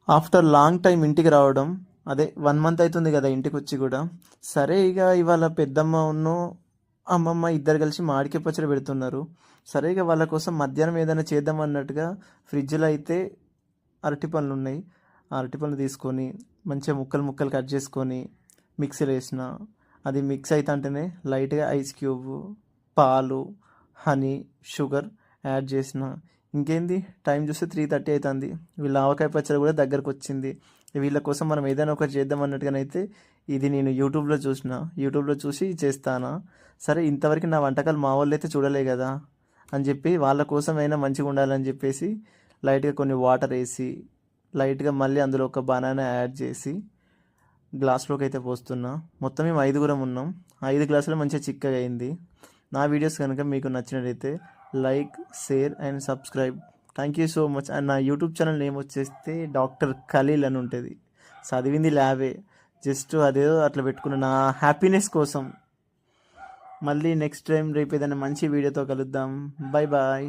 After long time ఇంటికి రావడం. అదే 1 మంత్ అవుతుంది కదా ఇంటికి వచ్చి కూడా. సరే ఇక ఇవాళ పెద్దమ్మ ఉన్ను అమ్మమ్మ ఇద్దరు కలిసి మామిడికాయ పచ్చడి పెడుతున్నారు. సరే ఇక వాళ్ళ కోసం మధ్యాహ్నం ఏదైనా చేద్దాం అన్నట్టుగా ఫ్రిడ్జ్లో అయితే అరటిపళ్ళు ఉన్నాయి. ఆ అరటిపళ్ళు తీసుకొని మంచిగా ముక్కలు ముక్కలు కట్ చేసుకొని మిక్సీలో వేసిన. అది మిక్స్ అయితే అంటేనే లైట్గా ఐస్ క్యూబ్, పాలు, హనీ, షుగర్ యాడ్ చేసిన. ఇంకేంది, టైం చూస్తే 3:30 అవుతుంది. వీళ్ళ ఆవకాయ పచ్చడి కూడా దగ్గరకు వచ్చింది. వీళ్ళ కోసం మనం ఏదైనా ఒకటి చేద్దాం అన్నట్టుగానైతే ఇది నేను యూట్యూబ్లో చూసి చేస్తానా. సరే ఇంతవరకు నా వంటకాలు మా వాళ్ళు అయితే చూడలే కదా అని చెప్పి వాళ్ళ కోసమైనా మంచిగా ఉండాలని చెప్పేసి లైట్గా కొన్ని వాటర్ వేసి లైట్గా మళ్ళీ అందులో ఒక బనానా యాడ్ చేసి గ్లాస్లోకి అయితే పోస్తున్నా. మొత్తం మేము 5గురం ఉన్నాం. 5 గ్లాసులు మంచిగా చిక్కగా అయింది. నా వీడియోస్ కనుక మీకు నచ్చినట్లయితే like, share and subscribe. Thank you so much. And నా యూట్యూబ్ ఛానల్ నేమ్ వచ్చేస్తే డాక్టర్ ఖలీల్ అని ఉంటుంది. చదివింది ల్యాబే, జస్ట్ అదేదో అట్లా పెట్టుకున్న నా హ్యాపీనెస్ కోసం. మళ్ళీ నెక్స్ట్ టైం రేపు ఏదైనా మంచి వీడియోతో కలుద్దాం. Bye bye.